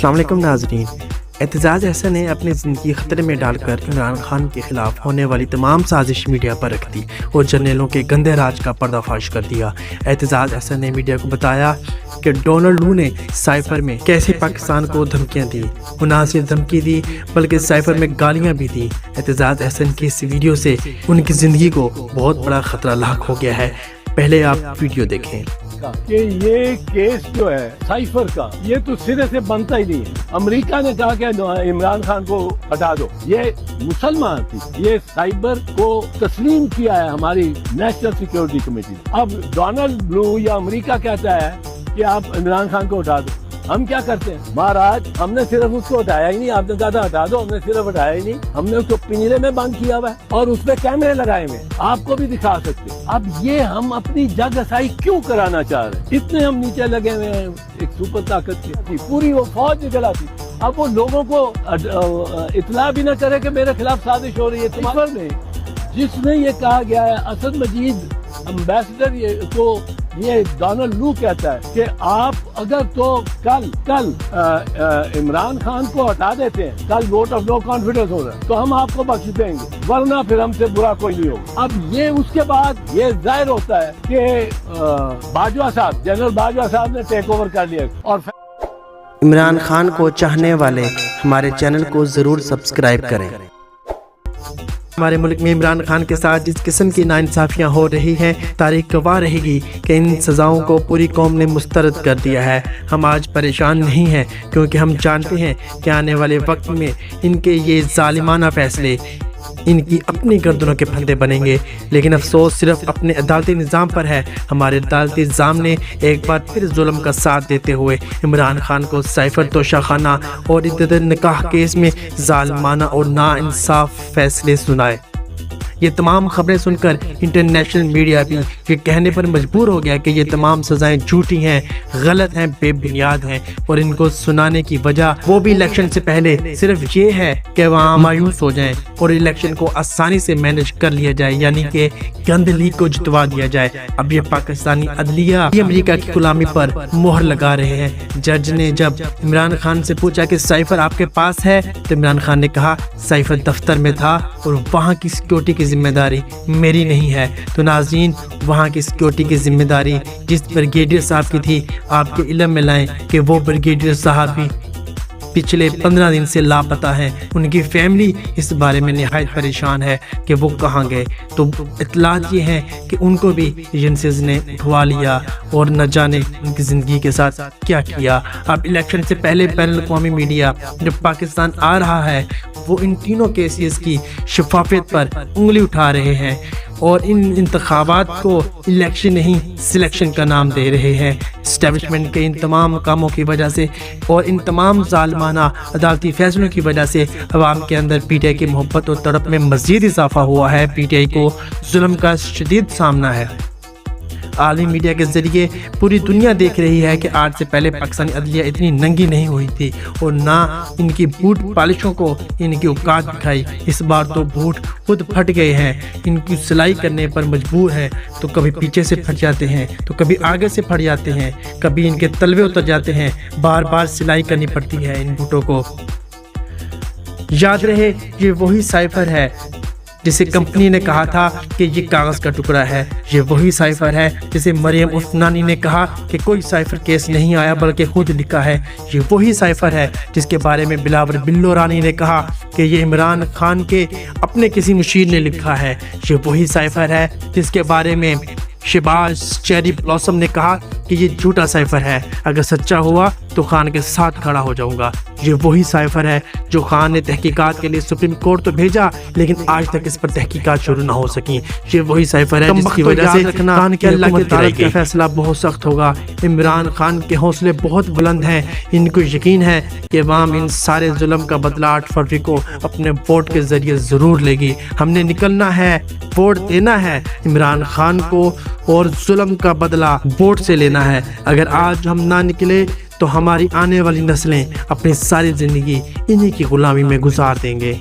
السلام علیکم ناظرین۔ اعتزاز احسن نے اپنی زندگی خطرے میں ڈال کر عمران خان کے خلاف ہونے والی تمام سازش میڈیا پر رکھ دی اور جرنیلوں کے گندے راج کا پردہ فاش کر دیا۔ اعتزاز احسن نے میڈیا کو بتایا کہ ڈونلڈ لو نے سائفر میں کیسے پاکستان کو دھمکیاں دی، وہ نہ صرف دھمکی دی بلکہ سائفر میں گالیاں بھی دی۔ اعتزاز احسن کی اس ویڈیو سے ان کی زندگی کو بہت بڑا خطرہ لاحق ہو گیا ہے۔ پہلے آپ ویڈیو دیکھیں کہ یہ کیس جو ہے سائفر کا، یہ تو سرے سے بنتا ہی نہیں ہے۔ امریکہ نے کہا کہ عمران خان کو ہٹا دو، یہ مسلمان تھی، یہ سائبر کو تسلیم کیا ہے ہماری نیشنل سیکیورٹی کمیٹی۔ اب ڈونلڈ بلو یا امریکہ کہتا ہے کہ آپ عمران خان کو ہٹا دو، ہم کیا کرتے ہیں؟ مہاراج ہم نے صرف اس کو ہٹایا ہی نہیں، آپ نے کہا تھا ہٹا دو، ہم نے صرف ہٹایا ہی نہیں، ہم نے اس کو پنجرے میں بند کیا ہوا ہے اور اس پہ کیمرے لگائے ہوئے، آپ کو بھی دکھا سکتے۔ اب یہ ہم اپنی جگ ہسائی کیوں کرانا چاہ رہے ہیں؟ اتنے ہم نیچے لگے ہوئے ہیں ایک سپر طاقت کی، پوری وہ فوج نکل آتی، اب وہ لوگوں کو اطلاع بھی نہ کرے کہ میرے خلاف سازش ہو رہی ہے۔ تمہارے میں جس میں یہ کہا گیا ہے، اسد مجید امبیسڈر کو یہ ڈونلڈ لو کہتا ہے کہ آپ اگر تو کل عمران خان کو ہٹا دیتے ہیں، کل ووٹ آف نو کانفیڈنس ہو رہا ہے تو ہم آپ کو بخش دیں گے، ورنہ پھر ہم سے برا کوئی نہیں ہوگا۔ اب یہ اس کے بعد یہ ظاہر ہوتا ہے کہ باجوہ صاحب، جنرل باجوہ صاحب نے ٹیک اوور کر لیا اور عمران خان کو چاہنے والے ہمارے چینل کو ضرور سبسکرائب کریں۔ ہمارے ملک میں عمران خان کے ساتھ جس قسم کی ناانصافیاں ہو رہی ہیں، تاریخ گواہ رہے گی کہ ان سزاؤں کو پوری قوم نے مسترد کر دیا ہے۔ ہم آج پریشان نہیں ہیں کیونکہ ہم جانتے ہیں کہ آنے والے وقت میں ان کے یہ ظالمانہ فیصلے ان کی اپنی گردنوں کے پھندے بنیں گے، لیکن افسوس صرف اپنے عدالتی نظام پر ہے۔ ہمارے عدالتی نظام نے ایک بار پھر ظلم کا ساتھ دیتے ہوئے عمران خان کو سائفر توشہ خانہ اور عدت نکاح کیس میں ظالمانہ اور ناانصاف فیصلے سنائے۔ یہ تمام خبریں سن کر انٹرنیشنل میڈیا بھی یہ کہنے پر مجبور ہو گیا کہ یہ تمام سزائیں جھوٹی ہیں، غلط ہیں، بے بنیاد ہیں، اور ان کو سنانے کی وجہ وہ بھی الیکشن سے پہلے صرف یہ ہے کہ وہاں مایوس ہو جائیں اور الیکشن کو آسانی سے مینج کر لیا جائے، یعنی کہ گند لیگ کو جتوا دیا جائے۔ اب یہ پاکستانی عدلیہ امریکہ کی غلامی پر مہر لگا رہے ہیں۔ جج نے جب عمران خان سے پوچھا کہ سائفر آپ کے پاس ہے تو عمران خان نے کہا سائفر دفتر میں تھا اور وہاں کی سیکیورٹی کی ذمہ داری میری نہیں ہے۔ تو ناظرین، وہاں کی سیکیورٹی کی ذمہ داری جس بریگیڈیئر صاحب کی تھی، آپ کے علم میں لائیں کہ وہ بریگیڈیئر صاحب بھی پچھلے 15 دن سے لاپتہ ہیں۔ ان کی فیملی اس بارے میں نہایت پریشان ہے کہ وہ کہاں گئے۔ تو اطلاعات یہ ہیں کہ ان کو بھی ایجنسیز نے اٹھوا لیا اور نہ جانے ان کی زندگی کے ساتھ کیا کیا۔ اب الیکشن سے پہلے بین الاقوامی میڈیا جب پاکستان آ رہا ہے، وہ ان تینوں کیسز کی شفافیت پر انگلی اٹھا رہے ہیں اور ان انتخابات کو الیکشن نہیں سلیکشن کا نام دے رہے ہیں۔ اسٹیبلشمنٹ کے ان تمام کاموں کی وجہ سے اور ان تمام ظالمانہ عدالتی فیصلوں کی وجہ سے عوام کے اندر پی ٹی آئی کی محبت اور تڑپ میں مزید اضافہ ہوا ہے۔ پی ٹی آئی کو ظلم کا شدید سامنا ہے۔ عالمی میڈیا کے ذریعے پوری دنیا دیکھ رہی ہے کہ آج سے پہلے پاکستانی عدلیہ اتنی ننگی نہیں ہوئی تھی اور نہ ان کی بوٹ پالشوں کو ان کی اوقات دکھائی۔ اس بار تو بوٹ خود پھٹ گئے ہیں، ان کی سلائی کرنے پر مجبور ہیں، تو کبھی پیچھے سے پھٹ جاتے ہیں تو کبھی آگے سے پھٹ جاتے ہیں، کبھی ان کے تلوے اتر جاتے ہیں، بار بار سلائی کرنی پڑتی ہے ان بوٹوں کو۔ یاد رہے یہ وہی سائفر ہے جسے کمپنی نے کہا تھا کہ یہ کاغذ کا ٹکڑا ہے، یہ وہی سائفر ہے جسے مریم عثمانی نے کہا کہ کوئی سائفر کیس نہیں آیا بلکہ خود لکھا ہے، یہ وہی سائفر ہے جس کے بارے میں بلاول بلو رانی نے کہا کہ یہ عمران خان کے اپنے کسی مشیر نے لکھا ہے، یہ وہی سائفر ہے جس کے بارے میں شہباز چیری بلاسم نے کہا کہ یہ جھوٹا سائفر ہے، اگر سچا ہوا تو خان کے ساتھ کھڑا ہو جاؤں گا۔ یہ وہی سائفر ہے جو خان نے تحقیقات کے لیے سپریم کورٹ تو بھیجا لیکن آج تک اس پر تحقیقات شروع نہ ہو سکیں۔ یہ وہی سائفر ہے جس کی وجہ سے خان کے اللہ کی عدالت کا فیصلہ بہت سخت ہوگا۔ عمران خان کے حوصلے بہت بلند ہیں، ان کو یقین ہے کہ عوام ان سارے ظلم کا بدلہ 8 فروری کو اپنے ووٹ کے ذریعے ضرور لے گی۔ ہم نے نکلنا ہے، ووٹ دینا ہے عمران خان کو اور ظلم کا بدلہ ووٹ سے لینا ہے۔ اگر آج ہم نہ نکلے تو ہماری آنے والی نسلیں اپنی ساری زندگی انہی کی غلامی میں گزار دیں گے۔